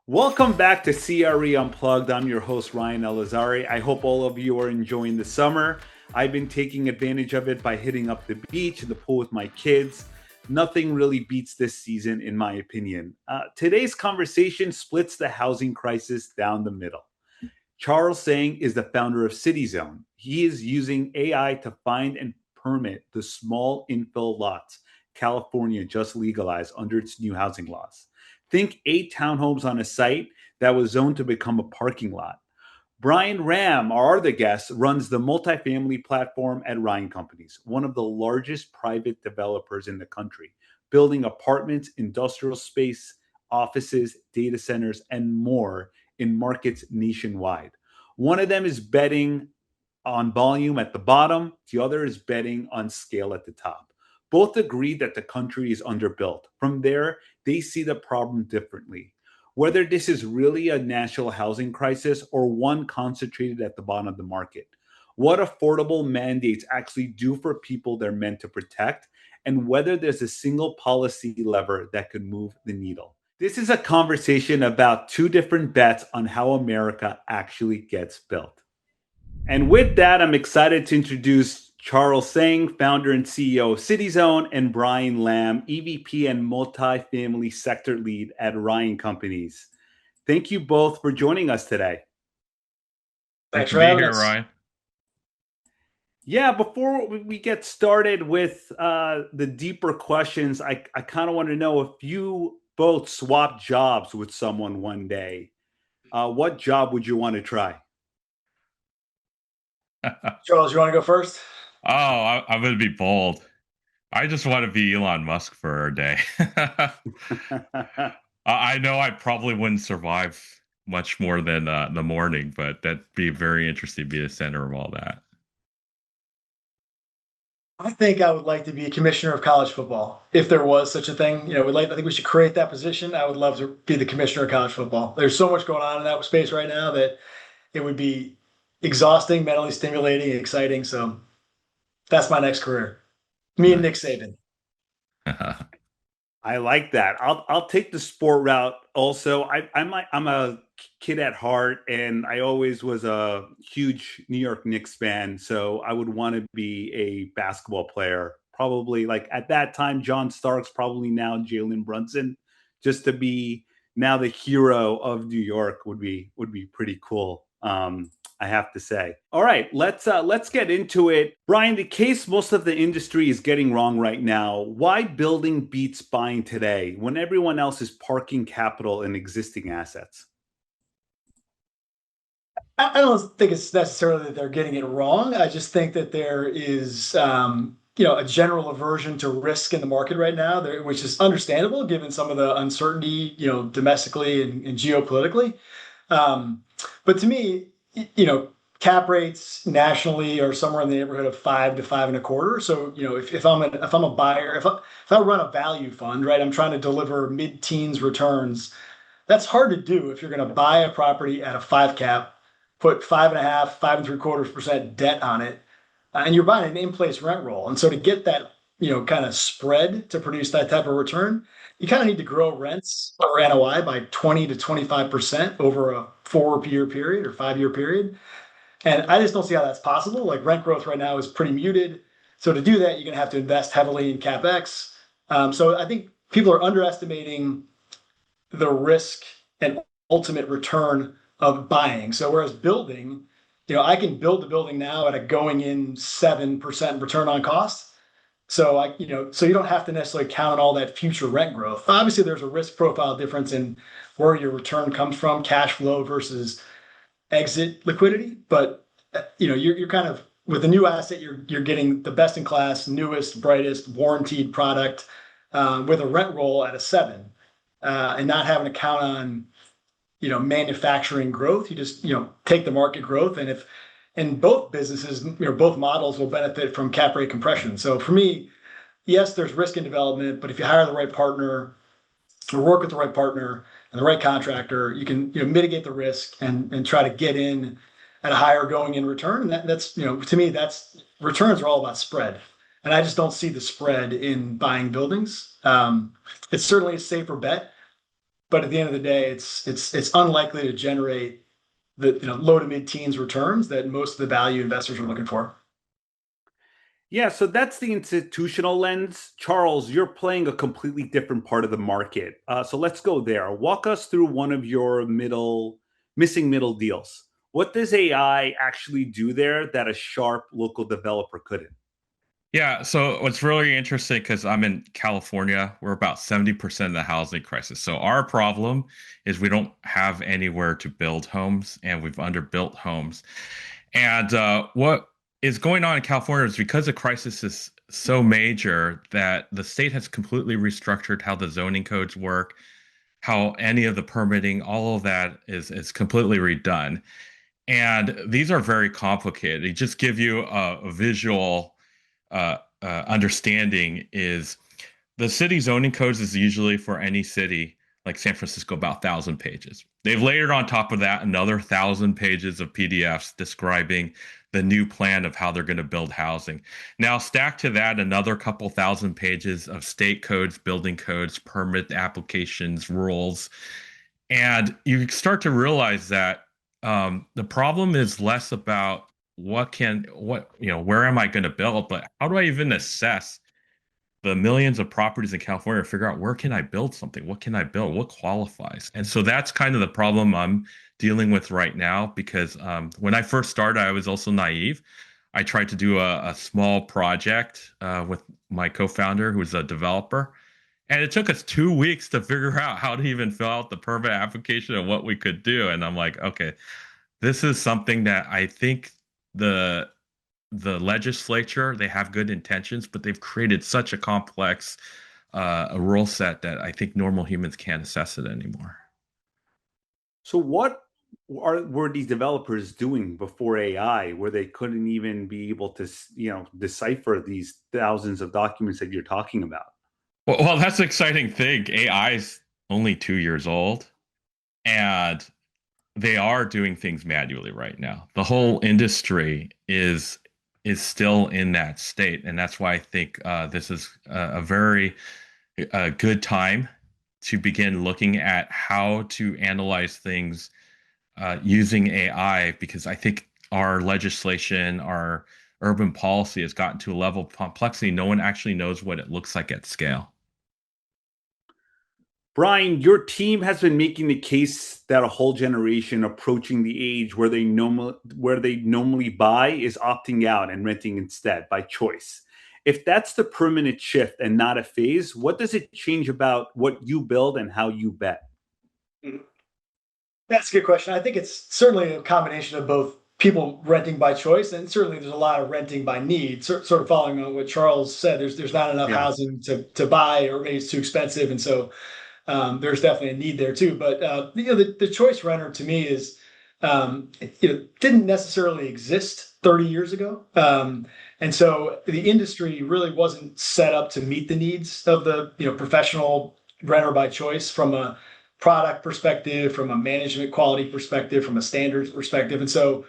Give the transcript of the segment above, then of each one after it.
Welcome back to CRE Unplugged. I'm your host, Ryan Elazari. I hope all of you are enjoying the summer. I've been taking advantage of it by hitting up the beach and the pool with my kids. Nothing really beats this season, in my opinion. Today's conversation splits the housing crisis down the middle. Charles Tseng is the founder of Cityzone. He is using AI to find and permit the small infill lots California just legalized under its new housing laws. Think 8 townhomes on a site that was zoned to become a parking lot. Bryan Lamb, our other guest, runs the multifamily platform at Ryan Companies, one of the largest private developers in the country, building apartments, industrial space, offices, data centers, and more in markets nationwide. One of them is betting on volume at the bottom, the other is betting on scale at the top. Both agree that the country is underbuilt. From there, they see the problem differently. Whether this is really a national housing crisis or one concentrated at the bottom of the market. What affordable mandates actually do for people they're meant to protect, and whether there's a single policy lever that could move the needle. This is a conversation about two different bets on how America actually gets built. And with that, I'm excited to introduce Charles Tseng, founder and CEO of Cityzone, and Bryan Lamb, EVP and multifamily sector lead at Ryan Companies. Thank you both for joining us today. Thanks for having us. Ryan. Yeah, before we get started with the deeper questions, I kind of want to know if you both swapped jobs with someone one day, what job would you want to try? Charles, you want to go first? I'm going to be bold. I just want to be Elon Musk for a day. I know I probably wouldn't survive much more than the morning, but that'd be very interesting to be the center of all that. I think I would like to be a commissioner of college football, if there was such a thing. I think we should create that position. I would love to be the commissioner of college football. There's so much going on in that space right now that it would be exhausting, mentally stimulating, exciting. So that's my next career. Me and Nick Nice. Saban. I like that. I'll take the sport route also. I'm a kid at heart, and I always was a huge New York Knicks fan. So I would want to be a basketball player. Probably like at that time, John Starks, probably now Jalen Brunson, just to be now the hero of New York would be pretty cool. I have to say. All right, let's get into it. Bryan, the case most of the industry is getting wrong right now. Why building beats buying today when everyone else is parking capital in existing assets? I don't think it's necessarily that they're getting it wrong. I just think that there is, a general aversion to risk in the market right now, which is understandable given some of the uncertainty, domestically and geopolitically. But to me, cap rates nationally are somewhere in the neighborhood of 5 to 5.25. So, if I'm a buyer, if I run a value fund, right, I'm trying to deliver mid-teens returns. That's hard to do if you're going to buy a property at a five cap, put 5.5, 5.75% debt on it, and you're buying an in-place rent roll. And so to get that, kind of spread to produce that type of return, you kind of need to grow rents or NOI by 20 to 25% over a 4-year period or 5-year period. And I just don't see how that's possible. Like rent growth right now is pretty muted. So to do that, you're going to have to invest heavily in CapEx. So I think people are underestimating the risk and ultimate return of buying. So whereas building, I can build the building now at a going in 7% return on cost. So you don't have to necessarily count on all that future rent growth. Obviously, there's a risk profile difference in where your return comes from, cash flow versus exit liquidity. But you're kind of with a new asset, you're getting the best in class, newest, brightest, warranted product with a rent roll at a 7, and not having to count on manufacturing growth. You just take the market growth, and if in both businesses, both models will benefit from cap rate compression. So for me, yes, there's risk in development, but if you hire the right partner or work with the right partner and the right contractor, you can mitigate the risk and try to get in at a higher going in return. And that's to me, that's returns are all about spread, and I just don't see the spread in buying buildings. It's certainly a safer bet, but at the end of the day, it's unlikely to generate the low to mid teens returns that most of the value investors are looking for. Yeah, so that's the institutional lens. Charles, you're playing a completely different part of the market. So let's go there. Walk us through one of your missing middle deals. What does AI actually do there that a sharp local developer couldn't? Yeah, so what's really interesting because I'm in California, we're about 70% of the housing crisis. So our problem is we don't have anywhere to build homes and we've underbuilt homes. And what is going on in California is because the crisis is so major that the state has completely restructured how the zoning codes work, how any of the permitting, all of that is completely redone. And these are very complicated. They just give you a visual understanding is the city zoning codes is usually for any city like San Francisco about 1,000 pages. They've layered on top of that another 1,000 pages of PDFs describing the new plan of how they're going to build housing. Now, stack to that another couple 1,000 pages of state codes, building codes, permit applications, rules, and you start to realize that the problem is less about where am I going to build, but how do I even assess the millions of properties in California to figure out where can I build something? What can I build? What qualifies? And so that's kind of the problem I'm dealing with right now because when I first started, I was also naive. I tried to do a small project with my co-founder, who's a developer. And it took us 2 weeks to figure out how to even fill out the permit application and what we could do. And I'm like, okay, this is something that I think the the legislature, they have good intentions, but they've created such a complex a rule set that I think normal humans can't assess it anymore. So what were these developers doing before AI where they couldn't even be able to, decipher these thousands of documents that you're talking about? Well, that's the exciting thing. AI is only 2 years old, and they are doing things manually right now. The whole industry is still in that state, and that's why I think this is a very good time to begin looking at how to analyze things using AI, because I think our legislation, our urban policy has gotten to a level of complexity. No one actually knows what it looks like at scale. Bryan, your team has been making the case that a whole generation approaching the age where they normally buy is opting out and renting instead by choice. If that's the permanent shift and not a phase, what does it change about what you build and how you bet? Mhm. That's a good question. I think it's certainly a combination of both people renting by choice, and certainly there's a lot of renting by need. Sort of following on what Charles said, there's not enough Yeah. housing to buy, or maybe it's too expensive, and so there's definitely a need there too. But the choice renter to me is didn't necessarily exist 30 years ago, and so the industry really wasn't set up to meet the needs of the professional renter by choice from a product perspective, from a management quality perspective, from a standards perspective, and so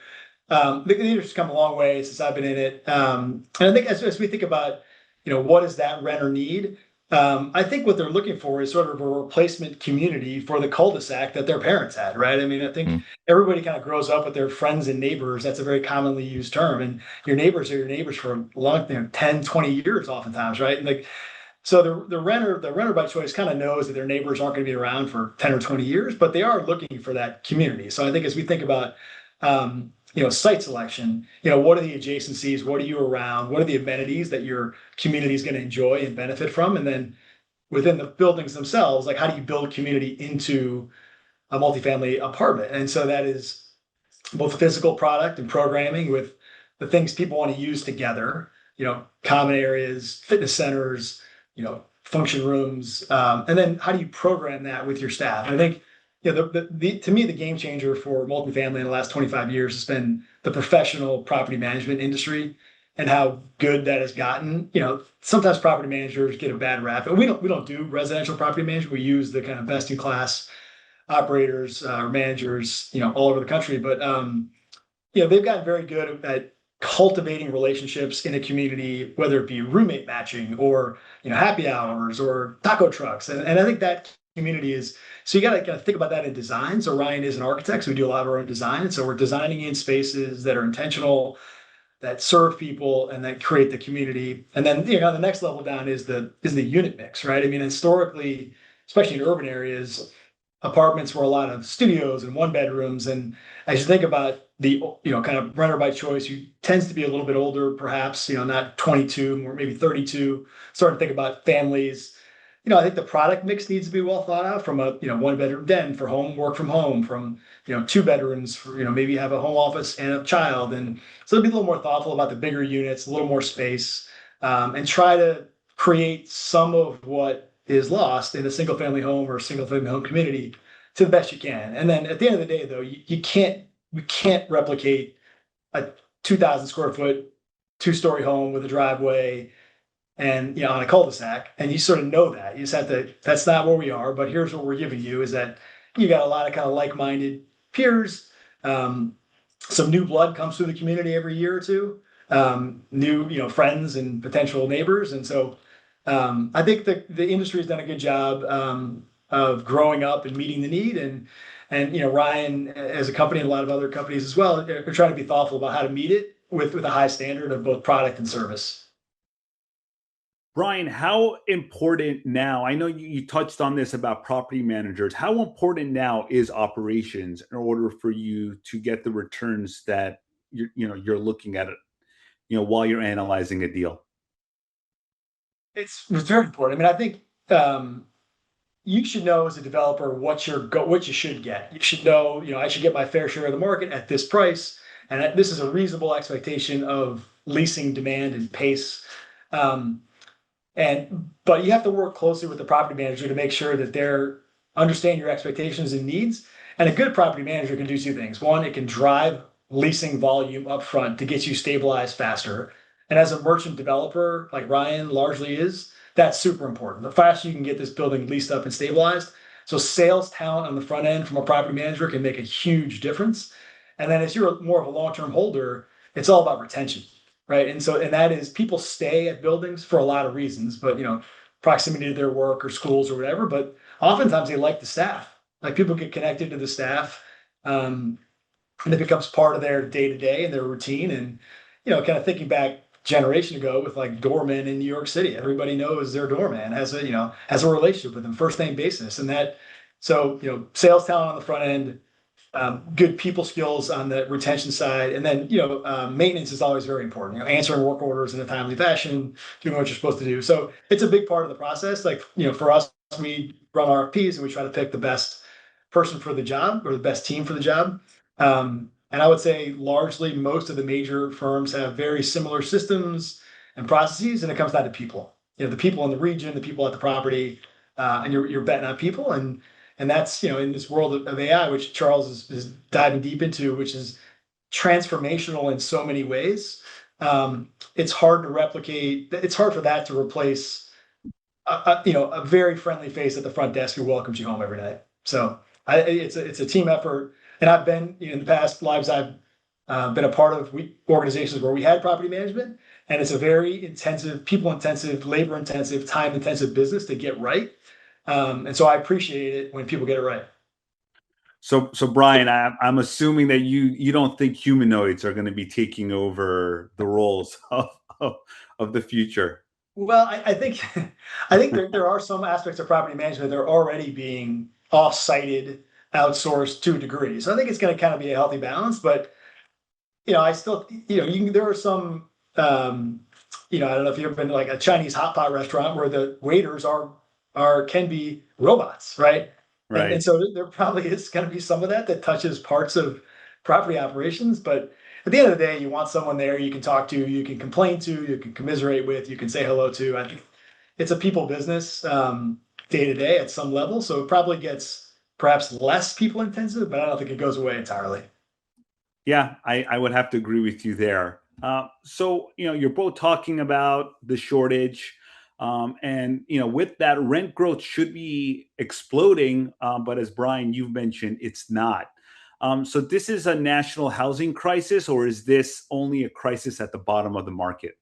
the industry's come a long way since I've been in it. And I think as we think about, what does that renter need? I think what they're looking for is sort of a replacement community for the cul-de-sac that their parents had, right? I mean, I think Mm. everybody kind of grows up with their friends and neighbors. That's a very commonly used term. And your neighbors are your neighbors for a long, 10, 20 years oftentimes, right? And like, so the renter by choice kind of knows that their neighbors aren't going to be around for 10 or 20 years, but they are looking for that community. So I think as we think about site selection, what are the adjacencies, what are you around, what are the amenities that your community is going to enjoy and benefit from, and then within the buildings themselves, like how do you build community into a multifamily apartment? And so that is both physical product and programming with the things people want to use together, common areas, fitness centers, function rooms, and then how do you program that with your staff? And I think, to me, the game changer for multifamily in the last 25 years has been the professional property management industry and how good that has gotten. Sometimes property managers get a bad rap, and we don't do residential property management. We use the kind of best in class operators or managers, all over the country. But they've gotten very good at cultivating relationships in a community, whether it be roommate matching or happy hours or taco trucks. And I think that community is, so you got to kind of think about that in design. So Ryan is an architect, so we do a lot of our own design. And so we're designing in spaces that are intentional, that serve people and that create the community. And then, the next level down is the unit mix, right? I mean, historically, especially in urban areas, apartments were a lot of studios and one bedrooms. And as you think about the, kind of renter by choice, who tends to be a little bit older, perhaps, not 22, or maybe 32, starting to think about families. I think the product mix needs to be well thought out, from a, one bedroom den for home, work from home, from, two bedrooms for, maybe you have a home office and a child. And so be a little more thoughtful about the bigger units, a little more space, and try to create some of what is lost in a single family home or a single family home community to the best you can. And then at the end of the day, though, we can't replicate a 2,000 square foot, 2-story home with a driveway and, on a cul-de-sac. And you sort of know that. You just have to, that's not where we are, but here's what we're giving you, is that you got a lot of kind of like-minded peers. Some new blood comes through the community every year or two. New, friends and potential neighbors. And so I think the industry has done a good job of growing up and meeting the need. And Ryan, as a company, and a lot of other companies as well, are trying to be thoughtful about how to meet it with a high standard of both product and service. Bryan, how important now? I know you touched on this about property managers. How important now is operations in order for you to get the returns that you're looking at it, while you're analyzing a deal? It's very important. I mean, I think you should know as a developer what you should get. You should know, I should get my fair share of the market at this price, and this is a reasonable expectation of leasing demand and pace. But you have to work closely with the property manager to make sure that they're understand your expectations and needs. And a good property manager can do two things. One, it can drive leasing volume up front to get you stabilized faster. And as a merchant developer, like Ryan largely is, that's super important. The faster you can get this building leased up and stabilized. So sales talent on the front end from a property manager can make a huge difference. And then as you're more of a long-term holder, it's all about retention, right? And that is, people stay at buildings for a lot of reasons, but proximity to their work or schools or whatever. But oftentimes they like the staff. Like, people get connected to the staff, and it becomes part of their day to day and their routine. And kind of thinking back generation ago with like doormen in New York City, everybody knows their doorman, has a relationship with them, first name basis, and that. So sales talent on the front end, good people skills on the retention side, and then maintenance is always very important. Answering work orders in a timely fashion, doing what you're supposed to do. So it's a big part of the process. Like, for us, we run RFPs and we try to pick the best person for the job, or the best team for the job. And I would say largely most of the major firms have very similar systems and processes, and it comes down to people. The people in the region, the people at the property, and you're betting on people. And that's, in this world of AI, which Charles is diving deep into, which is transformational in so many ways. It's hard to replicate. It's hard for that to replace a very friendly face at the front desk who welcomes you home every night. So it's a team effort. And I've been, in the past lives, I've been a part of organizations where we had property management, and it's a very intensive, people intensive, labor intensive, time intensive business to get right. And so I appreciate it when people get it right. So Bryan, I'm assuming that you don't think humanoids are going to be taking over the roles of the future. Well, I think there are some aspects of property management that are already being off-sited, outsourced to a degree. So I think it's going to kind of be a healthy balance. But I still, there are some, I don't know if you've ever been to like a Chinese hot pot restaurant where the waiters can be robots, right? Right. And so there probably is going to be some of that touches parts of property operations. But at the end of the day, you want someone there you can talk to, you can complain to, you can commiserate with, you can say hello to. I think it's a people business, day to day at some level. So it probably gets perhaps less people intensive, but I don't think it goes away entirely. Yeah, I would have to agree with you there. So, you're both talking about the shortage. And with that, rent growth should be exploding, but as Bryan, you've mentioned, it's not. So this is a national housing crisis, or is this only a crisis at the bottom of the market?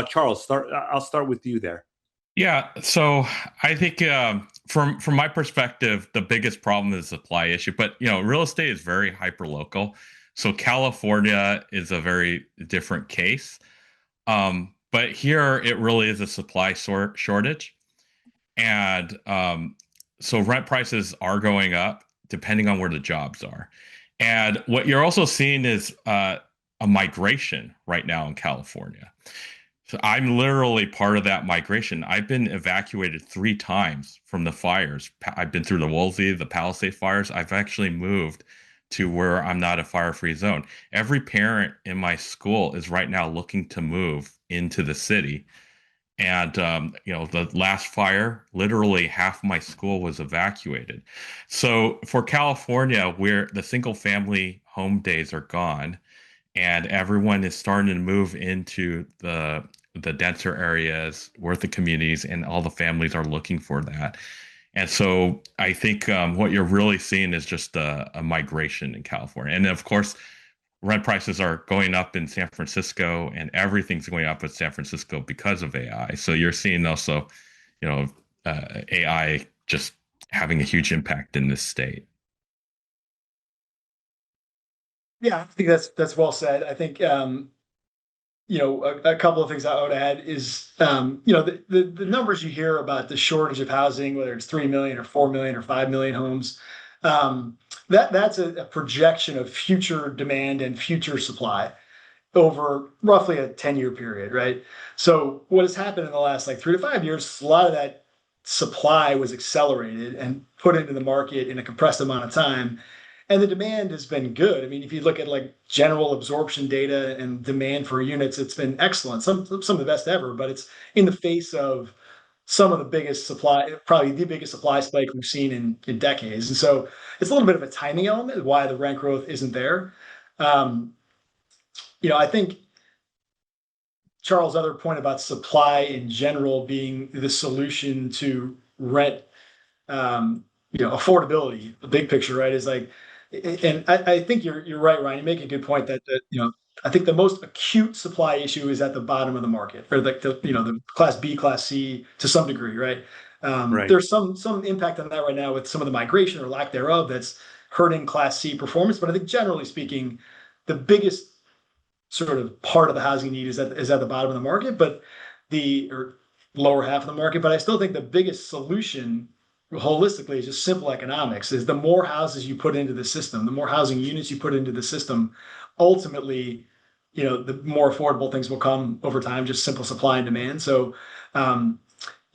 Charles, I'll start with you there. Yeah, so I think from my perspective, the biggest problem is the supply issue. But real estate is very hyper local. So California is a very different case. But here it really is a supply shortage, and so rent prices are going up depending on where the jobs are. And what you're also seeing is a migration right now in California. So I'm literally part of that migration. I've been evacuated 3 times from the fires. I've been through the Woolsey, the Palisade fires. I've actually moved to where I'm not a fire-free zone. Every parent in my school is right now looking to move into the city. And the last fire, literally half my school was evacuated. So for California, where the single-family home days are gone, and everyone is starting to move into the denser areas where the communities and all the families are looking for that. And so I think what you're really seeing is just a migration in California. And of course, rent prices are going up in San Francisco, and everything's going up in San Francisco because of AI. So you're seeing also, AI just having a huge impact in this state. Yeah, I think that's well said. I think a couple of things I would add is the numbers you hear about the shortage of housing, whether it's 3 million or 4 million or 5 million homes, that's a projection of future demand and future supply over roughly a 10-year period, right? So what has happened in the last like 3 to 5 years, a lot of that supply was accelerated and put into the market in a compressed amount of time. And the demand has been good. I mean, if you look at like general absorption data and demand for units, it's been excellent. Some of the best ever, but it's in the face of some of the biggest supply, probably the biggest supply spike we've seen in decades. And so it's a little bit of a timing element why the rent growth isn't there. Um, I think Charles' other point about supply in general being the solution to rent, affordability, the big picture, right? Is like, and I think you're right, Ryan. You make a good point that I think the most acute supply issue is at the bottom of the market, or like the class B, class C to some degree, right? Right. There's some impact on that right now with some of the migration or lack thereof that's hurting class C performance. But I think generally speaking, the biggest sort of part of the housing need is at the bottom of the market, but the or lower half of the market. But I still think the biggest solution holistically is just simple economics. Is the more houses you put into the system, the more housing units you put into the system, ultimately, the more affordable things will come over time. Just simple supply and demand. So,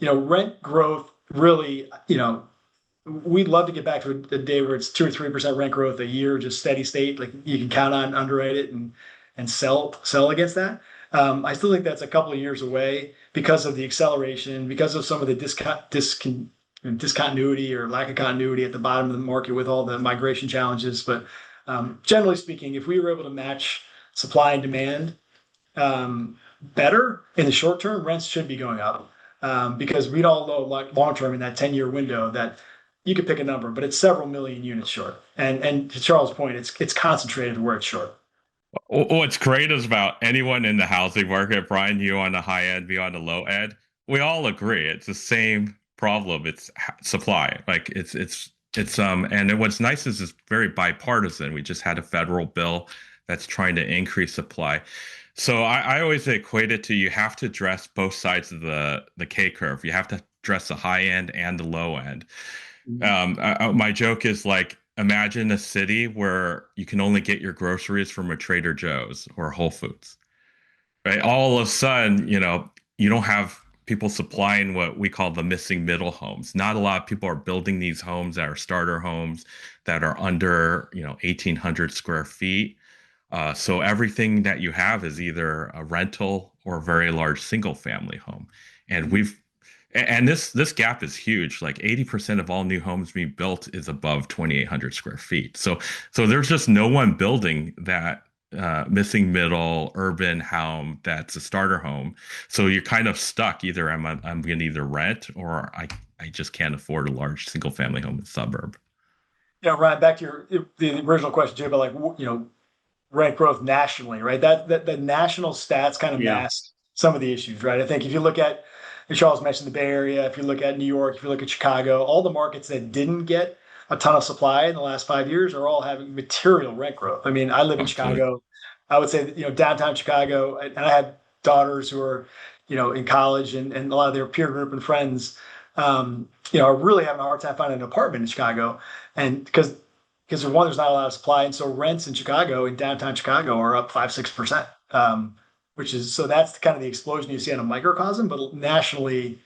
rent growth really, we'd love to get back to a day where it's 2 or 3% rent growth a year, just steady state. Like you can count on, underwrite it, and sell against that. I still think that's a couple of years away because of the acceleration, because of some of the discontinuity or lack of continuity at the bottom of the market with all the migration challenges. But generally speaking, if we were able to match supply and demand better in the short term, rents should be going up because we'd all know like long term in that 10-year window that you could pick a number, but it's several million units short. And to Charles' point, it's concentrated where it's short. What's great is about anyone in the housing market, Brian, you on the high end, me on the low end, we all agree it's the same problem. It's supply. Like and what's nice is it's very bipartisan. We just had a federal bill that's trying to increase supply. So I always equate it to you have to address both sides of the K curve. You have to address the high end and the low end. My joke is like, imagine a city where you can only get your groceries from a Trader Joe's or Whole Foods, right? All of a sudden, you don't have people supplying what we call the missing middle homes. Not a lot of people are building these homes that are starter homes that are under, 1,800 square feet. So everything that you have is either a rental or a very large single family home. And this gap is huge. Like 80% of all new homes being built is above 2,800 square feet. So there's just no one building that missing middle urban home that's a starter home. So you're kind of stuck. Either I'm going to either rent or I just can't afford a large single family home in the suburb. Yeah, Ryan, back to the original question, Jay, about like rent growth nationally, right? That the national stats kind of Yeah. mask some of the issues, right? I think if you look at And Charles mentioned the Bay Area. If you look at New York, if you look at Chicago, all the markets that didn't get a ton of supply in the last 5 years are all having material rent growth. I mean, I live in Absolutely. Chicago. I would say that, downtown Chicago, and I had daughters who are, in college, and a lot of their peer group and friends, are really having a hard time finding an apartment in Chicago. And because for one, there's not a lot of supply. And so rents in Chicago, in downtown Chicago, are up 5-6%. Which is, so that's kind of the explosion you see on a microcosm, but nationally,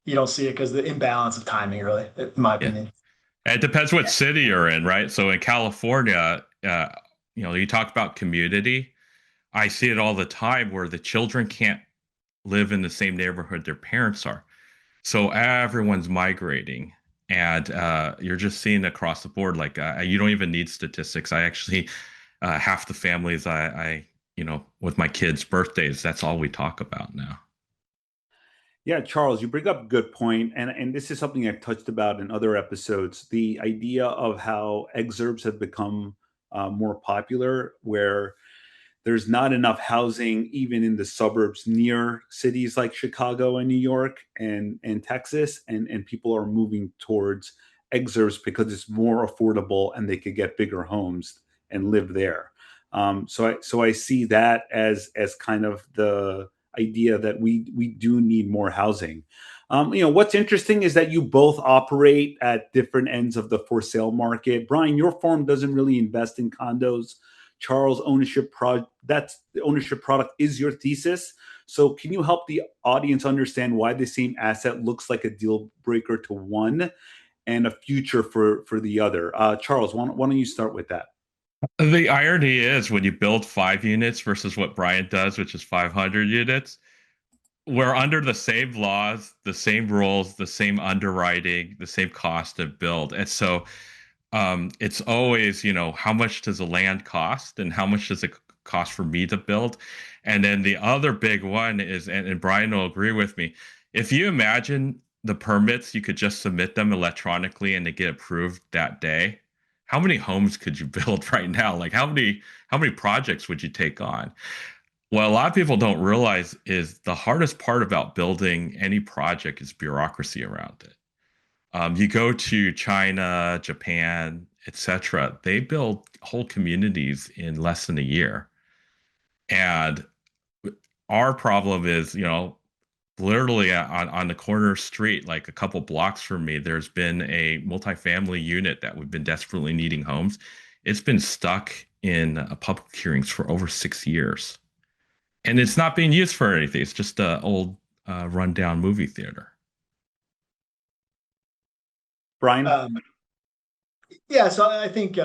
you don't see it because the imbalance of timing, really, in my Yeah. opinion. And it depends what city you're in, right? So in California, you talk about community. I see it all the time where the children can't live in the same neighborhood their parents are. So everyone's migrating, and you're just seeing across the board. Like you don't even need statistics. I actually half the families with my kids' birthdays, that's all we talk about now. Yeah, Charles, you bring up a good point, and this is something I've touched about in other episodes. The idea of how exurbs have become more popular, where there's not enough housing even in the suburbs near cities like Chicago and New York and Texas, and people are moving towards exurbs because it's more affordable and they could get bigger homes and live there. So I see that as kind of the idea that we do need more housing. What's interesting is that you both operate at different ends of the for sale market. Bryan, your firm doesn't really invest in condos. Charles, that's the ownership product is your thesis. So can you help the audience understand why the same asset looks like a deal breaker to one and a future for the other? Charles, why don't you start with that? The irony is when you build 5 units versus what Bryan does, which is 500 units, we're under the same laws, the same rules, the same underwriting, the same cost to build. And so it's always, how much does the land cost and how much does it cost for me to build? And then the other big one is, and Bryan will agree with me, if you imagine the permits, you could just submit them electronically and they get approved that day. How many homes could you build right now? Like how many projects would you take on? What a lot of people don't realize is the hardest part about building any project is bureaucracy around it. You go to China, Japan, etc. They build whole communities in less than a year. And our problem is, literally on the corner street, like a couple blocks from me, there's been a multifamily unit that we've been desperately needing homes. It's been stuck in public hearings for over 6 years. And it's not being used for anything. It's just an old rundown movie theater. Bryan? Yeah, so I think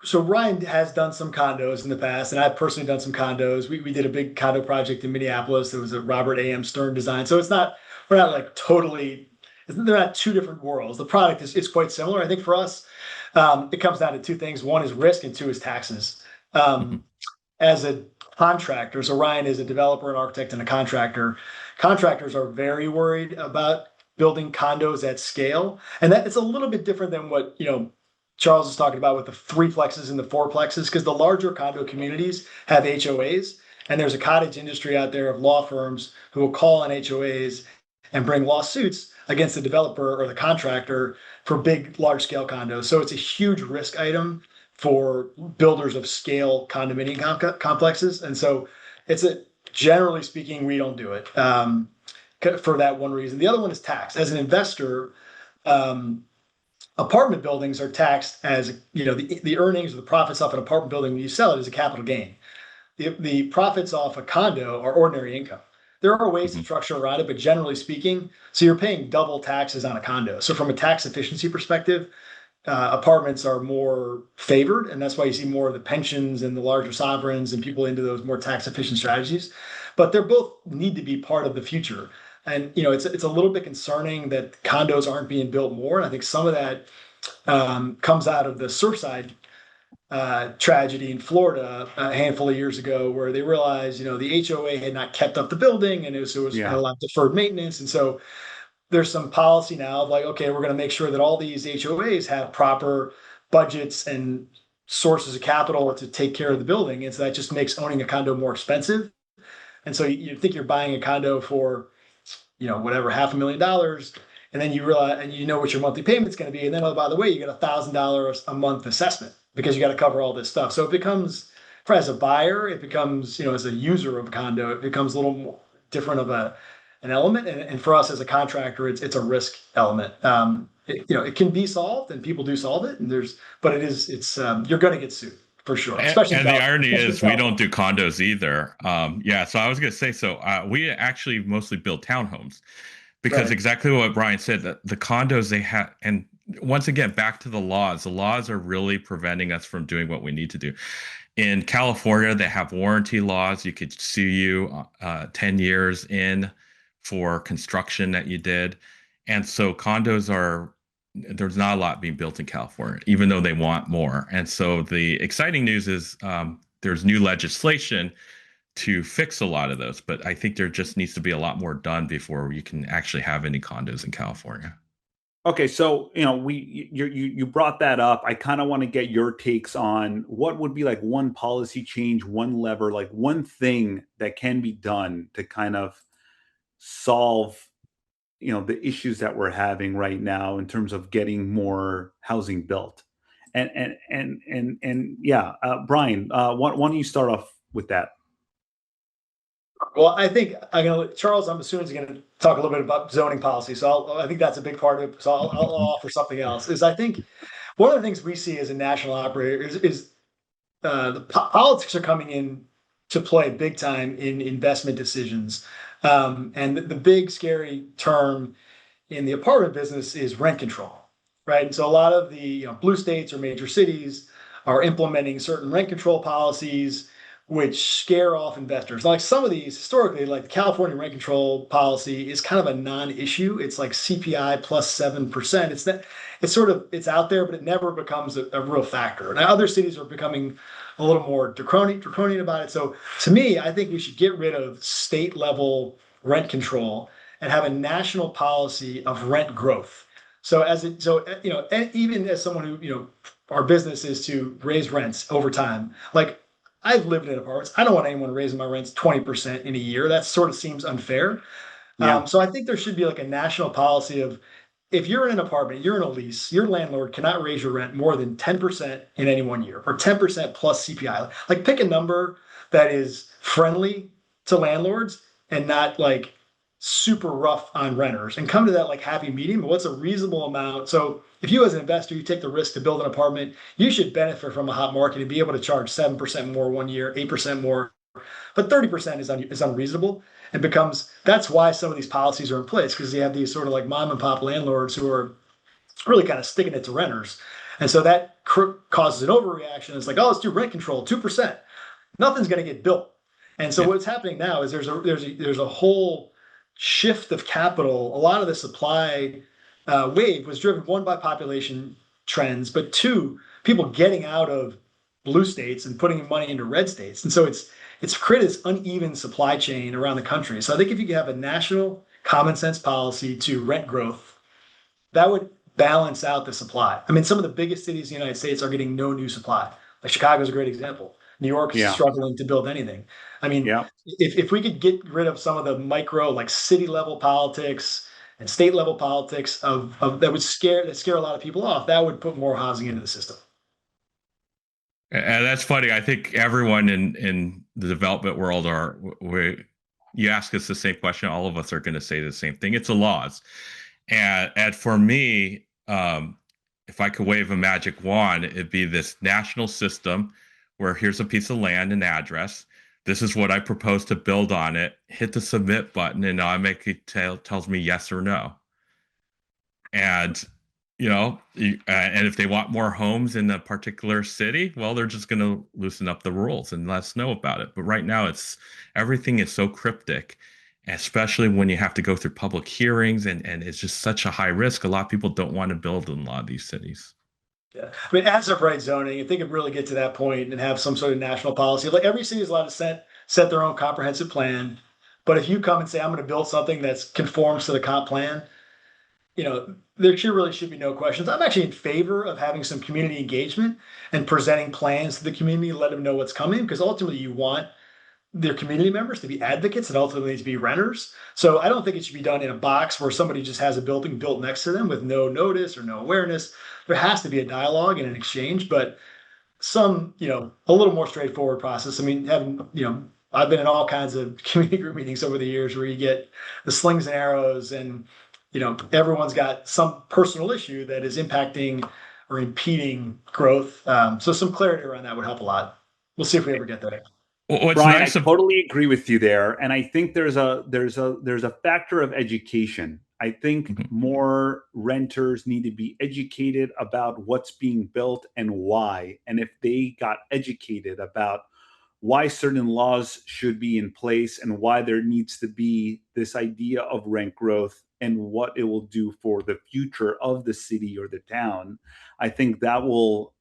so Ryan has done some condos in the past, and I've personally done some condos. We did a big condo project in Minneapolis. It was a Robert A.M. Stern design. So we're not like totally, they're not two different worlds. The product is quite similar. I think for us, it comes down to two things. One is risk and two is taxes. Mhm. As a contractor, so Ryan is a developer, an architect, and a contractor. Contractors are very worried about building condos at scale. And that it's a little bit different than what, Charles is talking about with the threeplexes and the fourplexes, because the larger condo communities have HOAs, and there's a cottage industry out there of law firms who will call on HOAs and bring lawsuits against the developer or the contractor for big, large scale condos. So it's a huge risk item for builders of scale condominium complexes. And so generally speaking, we don't do it for that one reason. The other one is tax. As an investor, apartment buildings are taxed as, the earnings or the profits off an apartment building when you sell it is a capital gain. The profits off a condo are ordinary income. There are ways to structure around it, but generally speaking, so you're paying double taxes on a condo. So from a tax efficiency perspective, apartments are more favored, and that's why you see more of the pensions and the larger sovereigns and people into those more tax efficient strategies. But they're both need to be part of the future. And it's a little bit concerning that condos aren't being built more. And I think some of that comes out of the Surfside tragedy in Florida a handful of years ago, where they realized the HOA had not kept up the building, and it was had a lot of deferred maintenance. And so there's some policy now of like, okay, we're going to make sure that all these HOAs have proper budgets and sources of capital to take care of the building. And so that just makes owning a condo more expensive. And so you think you're buying a condo for whatever, $500,000, and then you realize, and you know what your monthly payment's going to be, and then, oh, by the way, you get $1,000 a month assessment because you got to cover all this stuff. So it becomes, for as a buyer, it becomes, as a user of a condo, it becomes a little more different of an element, and for us as a contractor, it's a risk element. It can be solved, and people do solve it, but it's you're going to get sued for sure. Especially and the irony is we don't do condos either. So I was going to say, we actually mostly build townhomes because Right. exactly what Bryan said, that the condos they have, and once again, back to the laws are really preventing us from doing what we need to do. In California, they have warranty laws. You could sue you 10 years in for construction that you did. And so there's not a lot being built in California, even though they want more. And so the exciting news is there's new legislation to fix a lot of those. But I think there just needs to be a lot more done before you can actually have any condos in California. Okay, so you brought that up. I kind of want to get your takes on what would be like one policy change, one lever, like one thing that can be done to kind of solve the issues that we're having right now in terms of getting more housing built. And Bryan, why don't you start off with that? Well, I think Charles, I'm assuming, is going to talk a little bit about zoning policy. So I think that's a big part of it. So I'll offer something else. Is I think one of the things we see as a national operator is the politics are coming in to play big time in investment decisions. And the big scary term in the apartment business is rent control, right? And so a lot of the blue states or major cities are implementing certain rent control policies which scare off investors. Like some of these historically, like the California rent control policy is kind of a non-issue. It's like CPI plus 7%. It's out there, but it never becomes a real factor. Now other cities are becoming a little more draconian about it. So to me, I think we should get rid of state level rent control and have a national policy of rent growth. Even as someone who, our business is to raise rents over time. Like I've lived in apartments. I don't want anyone raising my rents 20% in a year. That sort of seems unfair. Yeah. So I think there should be like a national policy of, if you're in an apartment, you're in a lease, your landlord cannot raise your rent more than 10% in any one year, or 10% plus CPI. Like pick a number that is friendly to landlords and not like super rough on renters, and come to that like happy medium. What's a reasonable amount? So if you as an investor, you take the risk to build an apartment, you should benefit from a hot market and be able to charge 7% more one year, 8% more, but 30% is unreasonable. And that's why some of these policies are in place, because you have these sort of like mom and pop landlords who are really kind of sticking it to renters. And so that causes an overreaction. It's like, oh, let's do rent control, 2%. Nothing's going to get built. And so what's happening now is there's a whole shift of capital. A lot of the supply wave was driven, one, by population trends, but two, people getting out of blue states and putting money into red states. And so it's created this uneven supply chain around the country. So I think if you could have a national common sense policy to rent growth, that would balance out the supply. I mean, some of the biggest cities in the United States are getting no new supply. Like Chicago is a great example. New York is struggling to build anything. I mean, if we could get rid of some of the micro, like city level politics and state level politics of that would scare a lot of people off, that would put more housing into the system. And that's funny. I think everyone in the development world you ask us the same question, all of us are going to say the same thing. It's the laws. And for me, if I could wave a magic wand, it'd be this national system where here's a piece of land and address. This is what I propose to build on it. Hit the submit button, and it tells me yes or no. And and if they want more homes in a particular city, well, they're just going to loosen up the rules and let us know about it. But right now, everything is so cryptic, especially when you have to go through public hearings, and it's just such a high risk. A lot of people don't want to build in a lot of these cities. Yeah, I mean, as of right zoning, if they could really get to that point and have some sort of national policy, like every city is allowed to set their own comprehensive plan. But if you come and say, I'm going to build something that conforms to the comp plan, there should be no questions. I'm actually in favor of having some community engagement and presenting plans to the community, let them know what's coming, because ultimately you want their community members to be advocates and ultimately to be renters. So I don't think it should be done in a box where somebody just has a building built next to them with no notice or no awareness. There has to be a dialogue and an exchange, but some, a little more straightforward process. I mean, I've been in all kinds of community group meetings over the years where you get the slings and arrows and, everyone's got some personal issue that is impacting or impeding growth. So some clarity around that would help a lot. We'll see if we ever get there. What's Bryan, I nice totally agree with you there, and I think there's a factor of education. I think Mhm. more renters need to be educated about what's being built and why, and if they got educated about why certain laws should be in place and why there needs to be this idea of rent growth and what it will do for the future of the city or the town, I think that will,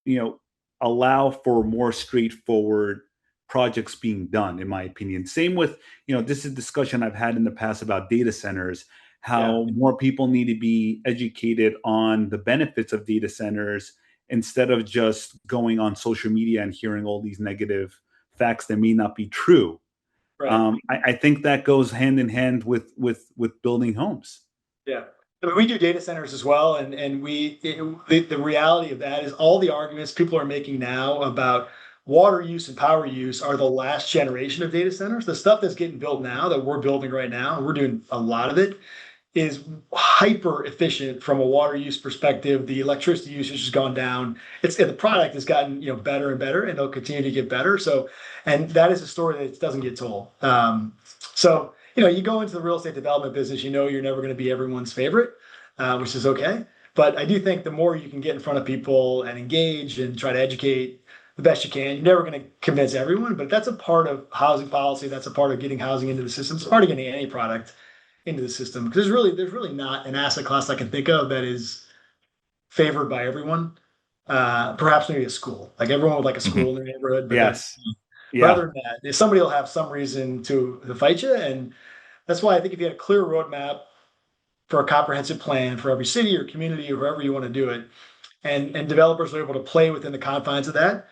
you know, allow for more straightforward projects being done, in my opinion. Same with, this is a discussion I've had in the past about data centers, Yeah. how more people need to be educated on the benefits of data centers instead of just going on social media and hearing all these negative facts that may not be true. Right. I think that goes hand in hand with building homes. Yeah. I mean, we do data centers as well, and the reality of that is all the arguments people are making now about water use and power use are the last generation of data centers. The stuff that's getting built now that we're building right now, and we're doing a lot of it, is hyper efficient from a water use perspective. The electricity usage has gone down. The product has gotten better and better, and it'll continue to get better. So, and that is a story that doesn't get told. So you go into the real estate development business, you're never going to be everyone's favorite, which is okay. But I do think the more you can get in front of people and engage and try to educate the best you can, you're never going to convince everyone, but that's a part of housing policy. That's a part of getting housing into the system. It's part of getting any product into the system, because there's really not an asset class I can think of that is favored by everyone. Perhaps maybe a school. Like everyone would like a school Mhm. in their neighborhood, Yes. but Yeah. other than that, if somebody will have some reason to fight you, and that's why I think if you had a clear roadmap for a comprehensive plan for every city or community or wherever you want to do it, and developers are able to play within the confines of that.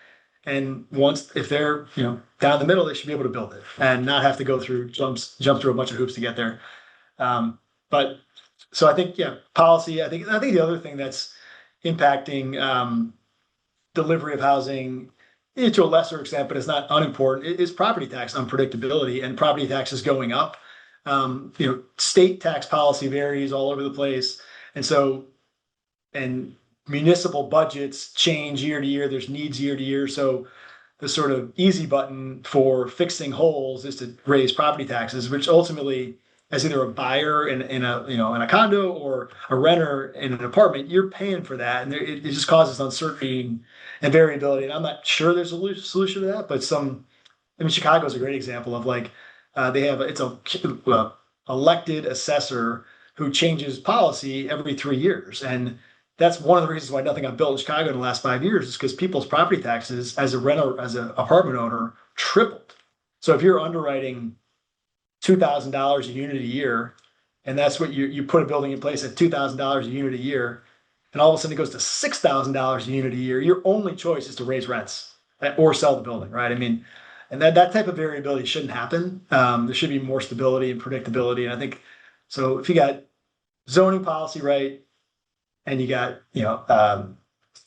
And once, if they're down the middle, they should be able to build it and not have to go through jump through a bunch of hoops to get there. But so I think, yeah, policy. I think the other thing that's impacting delivery of housing, to a lesser extent, but it's not unimportant, is property tax unpredictability and property taxes going up. State tax policy varies all over the place, and so and municipal budgets change year to year. There's needs year to year, so the sort of easy button for fixing holes is to raise property taxes, which ultimately, as either a buyer in a condo or a renter in an apartment, you're paying for that, and it just causes uncertainty and variability. And I'm not sure there's a solution to that, but Chicago is a great example of like they have it's a elected assessor who changes policy every 3 years, and that's one of the reasons why nothing got built in Chicago in the last 5 years is because people's property taxes as a renter, as an apartment owner, tripled. So if you're underwriting $2,000 a unit a year, and that's what you put a building in place at $2,000 a unit a year, and all of a sudden it goes to $6,000 a unit a year, your only choice is to raise rents or sell the building, right? I mean, and that type of variability shouldn't happen. There should be more stability and predictability. And I think so. If you got zoning policy right, and you got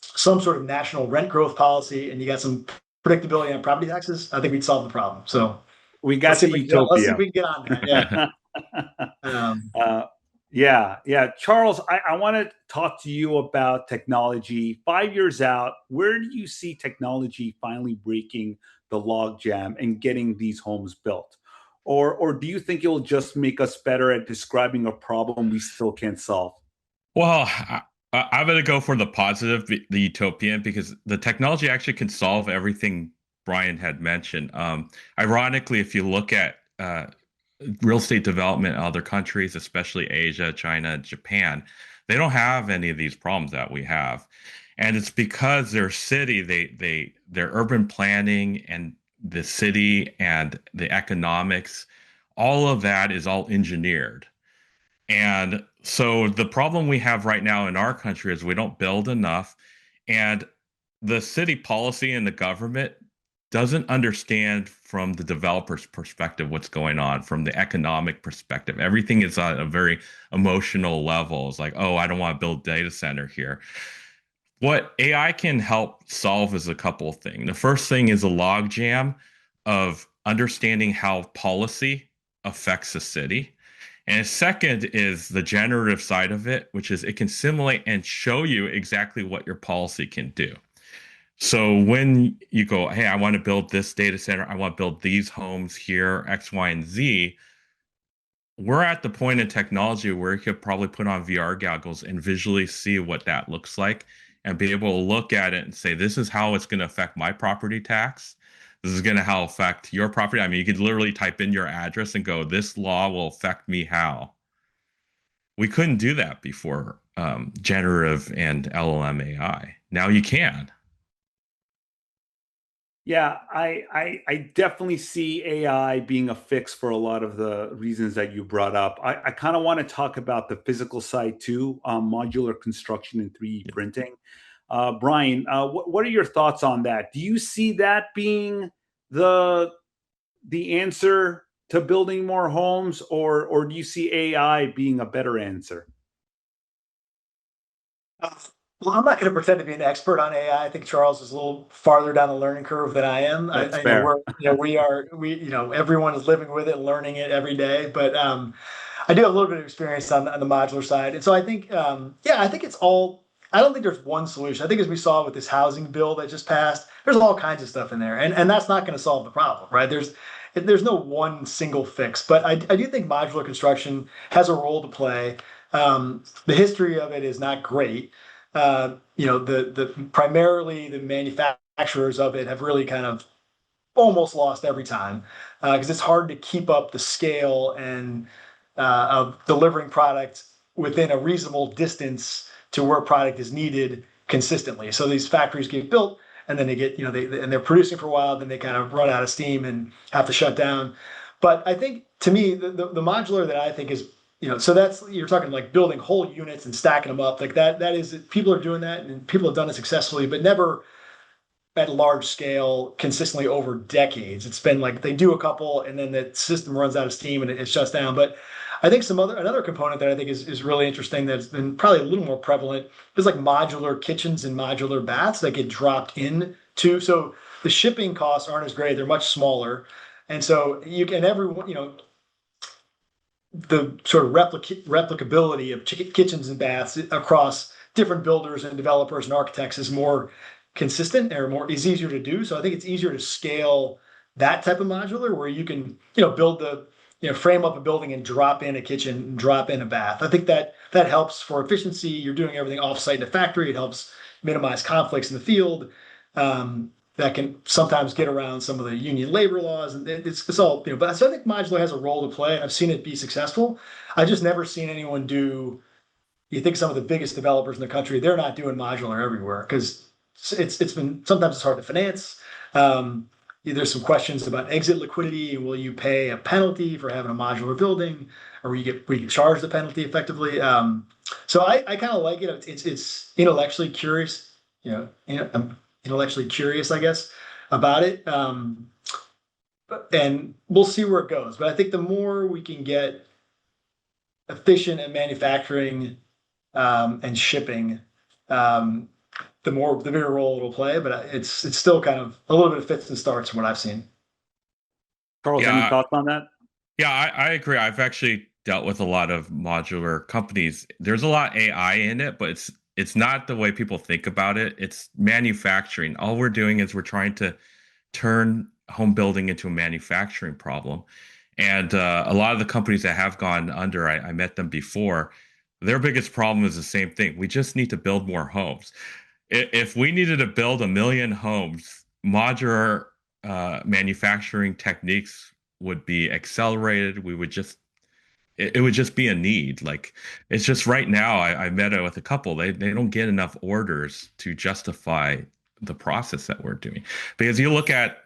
some sort of national rent growth policy, and you got some predictability on property taxes, I think we'd solve the problem. So We let's got see the if we can let's see if utopia. we can get on there. Yeah. uh, yeah. Charles, I want to talk to you about technology. 5 years out, where do you see technology finally breaking the logjam and getting these homes built? Or do you think it'll just make us better at describing a problem we still can't solve? Well, I'm going to go for the positive, the utopian, because the technology actually can solve everything Bryan had mentioned. Ironically, if you look at real estate development in other countries, especially Asia, China, Japan, they don't have any of these problems that we have. And it's because their city, their urban planning and the city and the economics, all of that is all engineered. And so the problem we have right now in our country is we don't build enough. And the city policy and the government doesn't understand from the developer's perspective what's going on, from the economic perspective. Everything is on a very emotional level. It's like, oh, I don't want to build data center here. What AI can help solve is a couple of things. The first thing is a logjam of understanding how policy affects a city. And second is the generative side of it, which is it can simulate and show you exactly what your policy can do. So when you go, hey, I want to build this data center, I want to build these homes here, X, Y, and Z, we're at the point in technology where you could probably put on VR goggles and visually see what that looks like and be able to look at it and say, this is how it's going to affect my property tax. This is going to how affect your property. I mean, you could literally type in your address and go, this law will affect me how. We couldn't do that before generative and LLM AI. Now you can. Yeah, I definitely see AI being a fix for a lot of the reasons that you brought up. I kind of want to talk about the physical side too, modular construction and 3D printing. Bryan, what are your thoughts on that? Do you see that being the answer to building more homes, or do you see AI being a better answer? Well, I'm not going to pretend to be an expert on AI. I think Charles is a little farther down the learning curve than I am. That's I know fair. everyone is living with it, learning it every day. But I do have a little bit of experience on the modular side, and so I think, yeah, I think it's all. I don't think there's one solution. I think as we saw with this housing bill that just passed, there's all kinds of stuff in there, and that's not going to solve the problem, right? There's no one single fix, but I do think modular construction has a role to play. The history of it is not great. The primarily the manufacturers of it have really kind of almost lost every time because it's hard to keep up the scale and of delivering product within a reasonable distance to where product is needed consistently. So these factories get built and then they get, and they're producing for a while, then they kind of run out of steam and have to shut down. But I think to me, the modular that I think is, so that's, you're talking like building whole units and stacking them up like that. That is, people are doing that and people have done it successfully, but never at large scale consistently over decades. It's been like they do a couple and then the system runs out of steam and it shuts down. But I think another component that I think is really interesting that's been probably a little more prevalent is like modular kitchens and modular baths that get dropped in to. So the shipping costs aren't as great; they're much smaller, and so you can everyone the sort of replicability of kitchens and baths across different builders and developers and architects is more consistent or more is easier to do. So I think it's easier to scale that type of modular where you can, build frame up a building and drop in a kitchen and drop in a bath. I think that helps for efficiency. You're doing everything offsite in a factory. It helps minimize conflicts in the field. That can sometimes get around some of the union labor laws, and it's all, but so I think modular has a role to play, and I've seen it be successful. I've just never seen anyone do. You think some of the biggest developers in the country, they're not doing modular everywhere because it's been sometimes it's hard to finance. There's some questions about exit liquidity. Will you pay a penalty for having a modular building, or will you get charged the penalty effectively? So I kind of like it. It's intellectually curious. I'm intellectually curious, I guess, about it. And we'll see where it goes. But I think the more we can get efficient at manufacturing and shipping, the bigger role it'll play. But it's still kind of a little bit of fits and starts from what I've seen. Charles, any thoughts on that? Yeah, I agree. I've actually dealt with a lot of modular companies. There's a lot of AI in it, but it's not the way people think about it. It's manufacturing. All we're doing is we're trying to turn home building into a manufacturing problem. And a lot of the companies that have gone under, I met them before, their biggest problem is the same thing. We just need to build more homes. If we needed to build 1 million homes, modular manufacturing techniques would be accelerated. It would just be a need. Like it's just right now, I met with a couple. They don't get enough orders to justify the process that we're doing. Because you look at,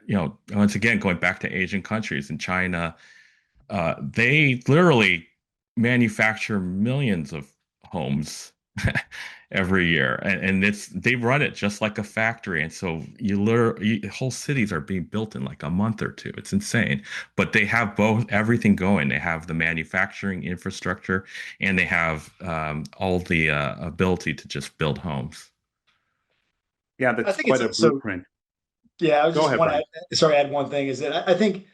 once again, going back to Asian countries in China, they literally manufacture millions of homes every year, and it's they run it just like a factory, and so whole cities are being built in like a month or two. It's insane, but they have both everything going. They have the manufacturing infrastructure, and they have all the ability to just build homes. Yeah, I that's think it's quite a so. blueprint. Yeah, I was Go just ahead, want to Brian. add one thing is that I think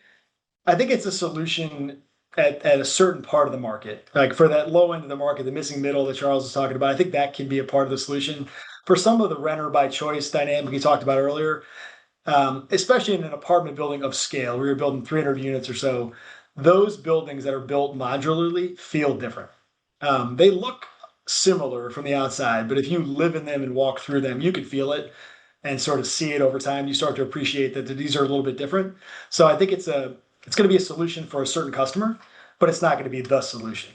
it's a solution at a certain part of the market. Like for that low end of the market, the missing middle that Charles was talking about, I think that can be a part of the solution. For some of the renter by choice dynamic you talked about earlier, especially in an apartment building of scale, where you're building 300 units or so, those buildings that are built modularly feel different. They look similar from the outside, but if you live in them and walk through them, you can feel it and sort of see it over time. You start to appreciate that these are a little bit different. So I think it's going to be a solution for a certain customer, but it's not going to be the solution.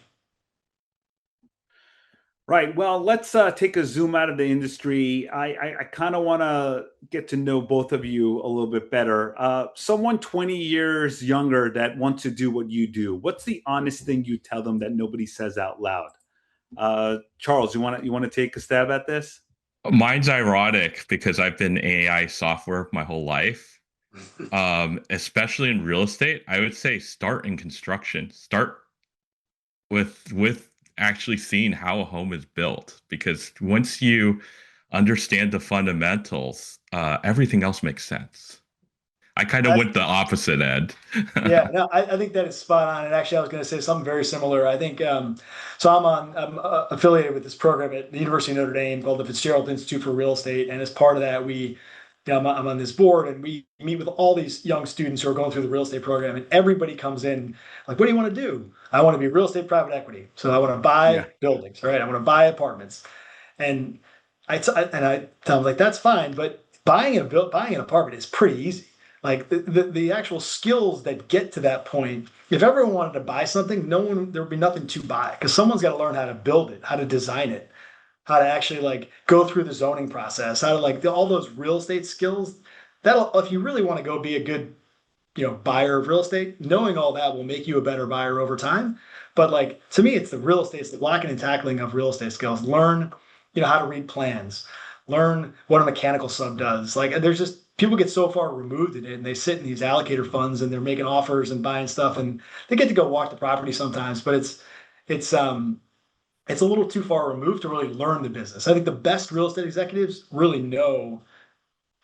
Right. Well, let's take a zoom out of the industry. I kind of want to get to know both of you a little bit better. Someone 20 years younger that wants to do what you do. What's the honest thing you tell them that nobody says out loud? Charles, you want to take a stab at this? Mine's ironic because I've been AI software my whole life. Especially in real estate, I would say start in construction. Start with actually seeing how a home is built, because once you understand the fundamentals, everything else makes sense. I kind of went the opposite end. Yeah, no, I think that is spot on. And actually, I was going to say something very similar. I think so. I'm affiliated with this program at the University of Notre Dame called the Fitzgerald Institute for Real Estate, and as part of that, I'm on this board, and we meet with all these young students who are going through the real estate program, and everybody comes in like, "What do you want to do?" I want to be real estate private equity, so I want to Yeah. buy buildings, right? I want to buy apartments, and I tell them like that's fine, but buying an apartment is pretty easy. Like the actual skills that get to that point, if everyone wanted to buy something, there would be nothing to buy because someone's got to learn how to build it, how to design it, how to actually like go through the zoning process, how to like all those real estate skills. That'll if you really want to go be a good buyer of real estate, knowing all that will make you a better buyer over time. But like to me, it's the real estate, it's the blocking and tackling of real estate skills. Learn, how to read plans, learn what a mechanical sub does. Like there's just people get so far removed in it and they sit in these allocator funds and they're making offers and buying stuff and they get to go walk the property sometimes, but it's it's a little too far removed to really learn the business. I think the best real estate executives really know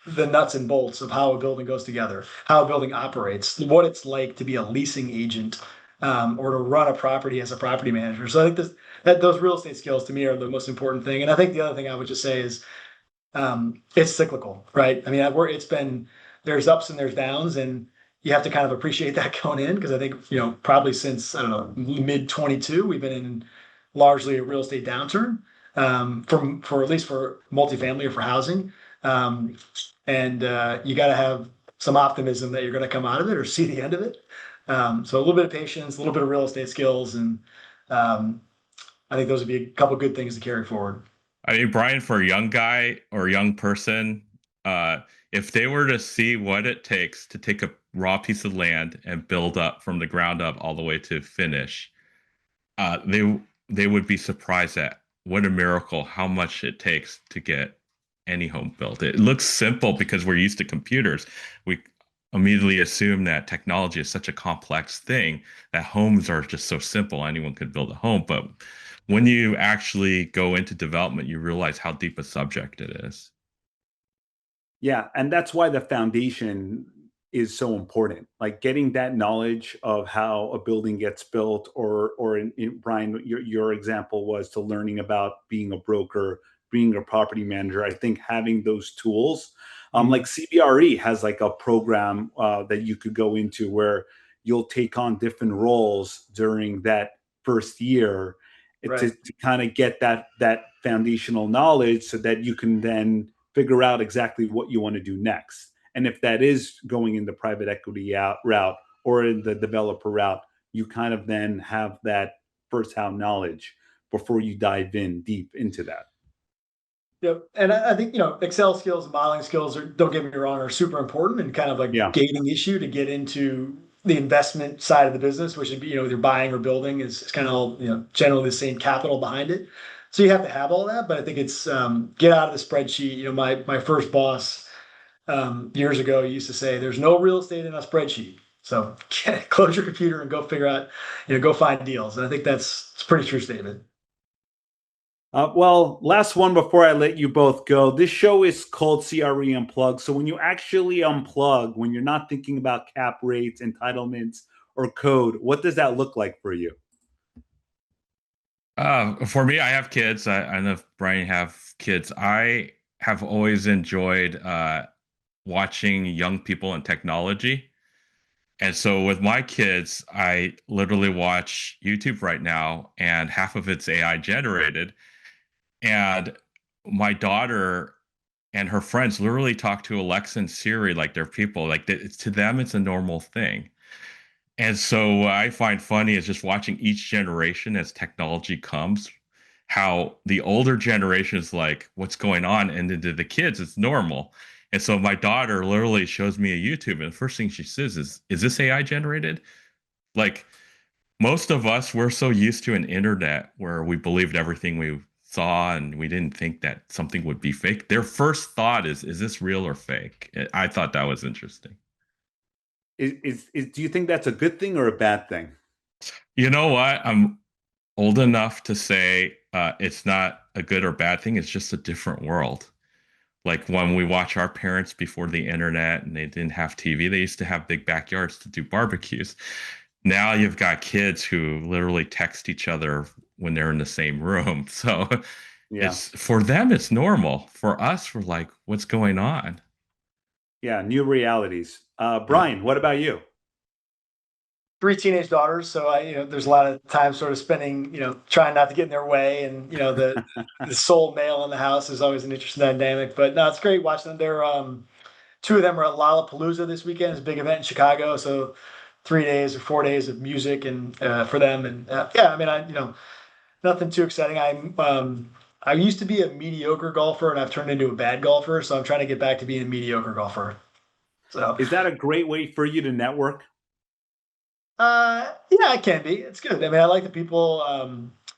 the nuts and bolts of how a building goes together, how a building operates, what it's like to be a leasing agent, or to run a property as a property manager. So I think that those real estate skills to me are the most important thing. And I think the other thing I would just say is it's cyclical, right? I mean, it's been there's ups and there's downs, and you have to kind of appreciate that going in because I think probably since I don't know mid 22 we've been in largely a real estate downturn from for at least for multifamily or for housing. Um, and you got to have some optimism that you're going to come out of it or see the end of it. So a little bit of patience, a little bit of real estate skills, and um, I think those would be a couple good things to carry forward. I mean, Brian, for a young guy or a young person, uh, if they were to see what it takes to take a raw piece of land and build up from the ground up all the way to finish, they would be surprised at what a miracle, how much it takes to get any home built. It looks simple because we're used to computers. We immediately assume that technology is such a complex thing that homes are just so simple. Anyone could build a home. But when you actually go into development, you realize how deep a subject it is. Yeah, and that's why the foundation is so important. Like getting that knowledge of how a building gets built, or in Brian, your example was to learning about being a broker, being a property manager. I think having those tools, like CBRE has like a program that you could go into where you'll take on different roles during that first year Right. to kind of get that foundational knowledge so that you can then figure out exactly what you want to do next. And if that is going in the private equity route or in the developer route, you kind of then have that first-hand knowledge before you dive in deep into that. Yep. And I think, Excel skills and modeling skills don't get me wrong, are super important and kind of like Yeah. gating issue to get into the investment side of the business, which would be, either buying or building is kind of all, generally the same capital behind it. So you have to have all that, but I think it's get out of the spreadsheet. My first boss years ago used to say, "There's no real estate in a spreadsheet." So close your computer and go figure out, go find deals. And I think it's a pretty true statement. Well, last one before I let you both go. This show is called CRE Unplugged. So when you actually unplug, when you're not thinking about cap rates, entitlements, or code, what does that look like for you? For me, I have kids. I know if Bryan have kids. I have always enjoyed watching young people in technology. And so with my kids, I literally watch YouTube right now, and half of it's AI generated. And my daughter and her friends literally talk to Alexa and Siri like they're people. Like to them, it's a normal thing. And so what I find funny is just watching each generation as technology comes, how the older generation is like, what's going on? And then to the kids, it's normal. And so my daughter literally shows me a YouTube, and the first thing she says is this AI generated? Like most of us, we're so used to an internet where we believed everything we saw and we didn't think that something would be fake. Their first thought is this real or fake? I thought that was interesting. Do you think that's a good thing or a bad thing? You know what? I'm old enough to say it's not a good or bad thing. It's just a different world. Like when we watch our parents before the internet and they didn't have TV, they used to have big backyards to do barbecues. Now you've got kids who literally text each other when they're in the same room. So Yeah. it's for them, it's normal. For us, we're like, what's going on? Yeah, new realities. Bryan, what about you? 3 teenage daughters, so there's a lot of time sort of spending, trying not to get in their way, and the sole male in the house is always an interesting dynamic. But no, it's great watching them. They're two of them are at Lollapalooza this weekend. It's a big event in Chicago, so 3 days or 4 days of music and for them, and yeah, I mean, nothing too exciting. I used to be a mediocre golfer, and I've turned into a bad golfer, so I'm trying to get back to being a mediocre golfer. So Is that a great way for you to network? yeah, it can be. It's good. I mean, I like the people.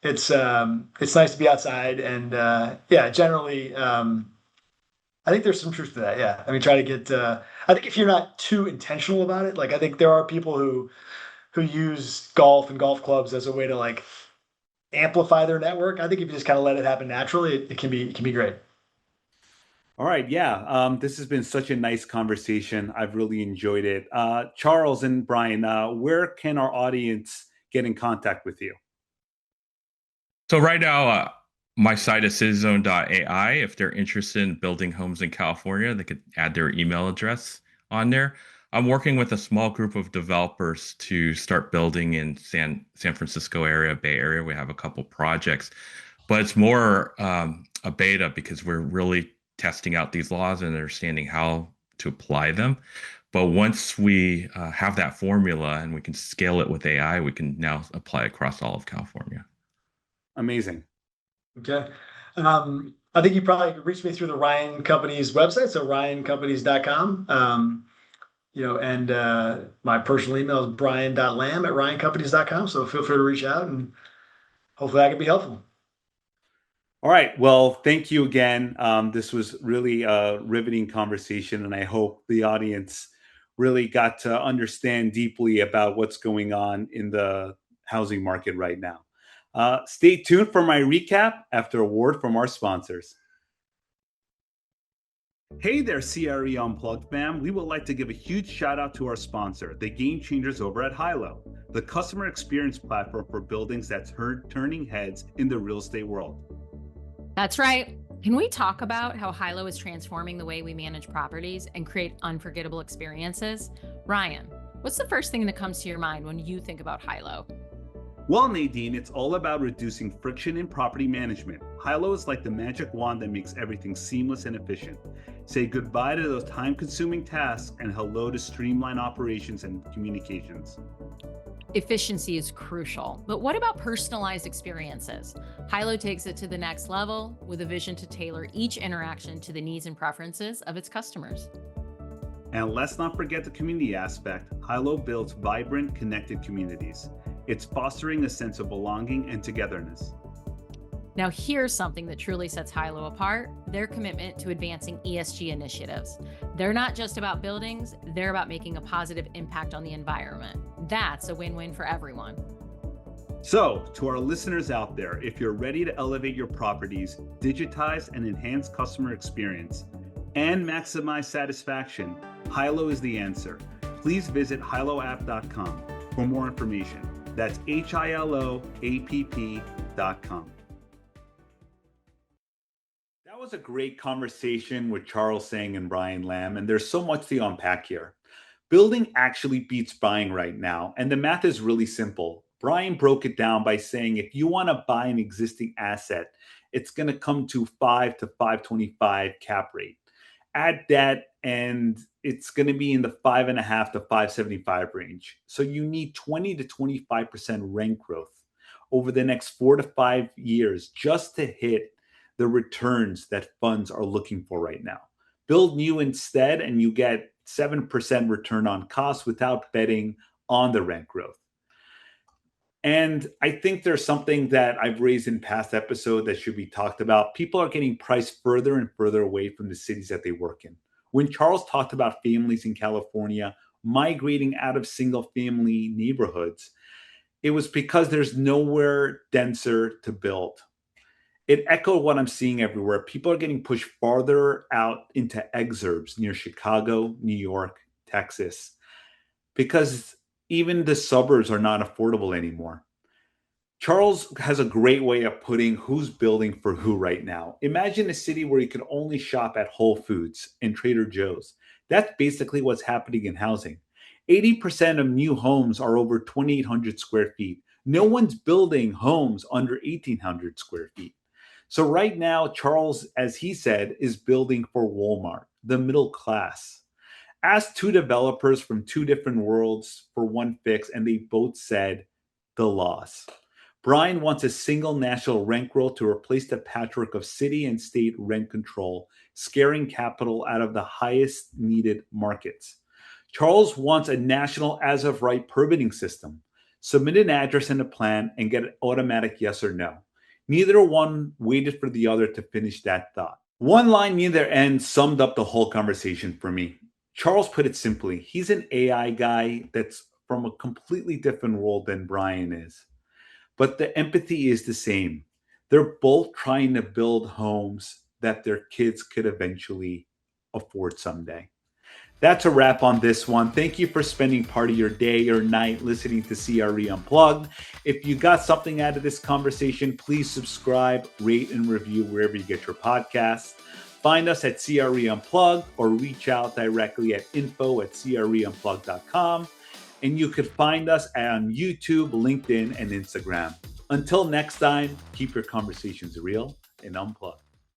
It's nice to be outside, and yeah, generally, I think there's some truth to that. Yeah, I mean, try to get. I think if you're not too intentional about it, like I think there are people who use golf and golf clubs as a way to like amplify their network. I think if you just kind of let it happen naturally, it can be great. All right, yeah. This has been such a nice conversation. I've really enjoyed it. Charles and Bryan, where can our audience get in contact with you? So right now, my site is cityzone.ai. If they're interested in building homes in California, they could add their email address on there. I'm working with a small group of developers to start building in San Francisco area, Bay Area. We have a couple projects, but it's more a beta because we're really testing out these laws and understanding how to apply them. But once we have that formula and we can scale it with AI, we can now apply across all of California. Amazing. Okay. I think you probably could reach me through the Ryan Companies website, so ryancompanies.com. And my personal email is bryan.lamb@ryancompanies.com. So feel free to reach out, and hopefully I can be helpful. All right. Well, thank you again. This was really a riveting conversation, and I hope the audience really got to understand deeply about what's going on in the housing market right now. Stay tuned for my recap after a word from our sponsors. Hey there, CRE Unplugged fam. We would like to give a huge shout out to our sponsor, the Game Changers over at Hilo, the customer experience platform for buildings that's turning heads in the real estate world. That's right. Can we talk about how Hilo is transforming the way we manage properties and create unforgettable experiences? Ryan, what's the first thing that comes to your mind when you think about Hilo? Well, Nadine, it's all about reducing friction in property management. Hilo is like the magic wand that makes everything seamless and efficient. Say goodbye to those time-consuming tasks and hello to streamlined operations and communications. Efficiency is crucial, but what about personalized experiences? Hilo takes it to the next level with a vision to tailor each interaction to the needs and preferences of its customers. And let's not forget the community aspect. Hilo builds vibrant, connected communities. It's fostering a sense of belonging and togetherness. Now, here's something that truly sets Hilo apart: their commitment to advancing ESG initiatives. They're not just about buildings, they're about making a positive impact on the environment. That's a win-win for everyone. So, to our listeners out there, if you're ready to elevate your properties, digitize and enhance customer experience, and maximize satisfaction, Hilo is the answer. Please visit hiloapp.com for more information. That's hiloapp.com. That was a great conversation with Charles Tseng and Bryan Lamb, and there's so much to unpack here. Building actually beats buying right now, and the math is really simple. Bryan broke it down by saying if you want to buy an existing asset, it's going to come to 5 to 525 cap rate. Add that, and it's going to be in the 5.5 to 575 range. So you need 20 to 25% rent growth over the next 4 to 5 years just to hit the returns that funds are looking for right now. Build new instead, and you get 7% return on cost without betting on the rent growth. And I think there's something that I've raised in past episodes that should be talked about. People are getting priced further and further away from the cities that they work in. When Charles talked about families in California migrating out of single family neighborhoods, it was because there's nowhere denser to build. It echoed what I'm seeing everywhere. People are getting pushed farther out into exurbs near Chicago, New York, Texas, because even the suburbs are not affordable anymore. Charles has a great way of putting who's building for who right now. Imagine a city where you can only shop at Whole Foods and Trader Joe's. That's basically what's happening in housing. 80% of new homes are over 2,800 square feet. No one's building homes under 1,800 square feet. So right now, Charles, as he said, is building for Walmart, the middle class. Asked two developers from two different worlds for one fix, and they both said the loss. Bryan wants a single national rent growth to replace the patchwork of city and state rent control, scaring capital out of the highest needed markets. Charles wants a national as-of-right permitting system. Submit an address and a plan and get an automatic yes or no. Neither one waited for the other to finish that thought. One line near their end summed up the whole conversation for me. Charles put it simply: he's an AI guy that's from a completely different world than Bryan is. But the empathy is the same. They're both trying to build homes that their kids could eventually afford someday. That's a wrap on this one. Thank you for spending part of your day or night listening to CRE Unplugged. If you got something out of this conversation, please subscribe, rate, and review wherever you get your podcasts. Find us at CRE Unplugged or reach out directly at info@creunplugged.com. And you could find us on YouTube, LinkedIn, and Instagram. Until next time, keep your conversations real and unplugged.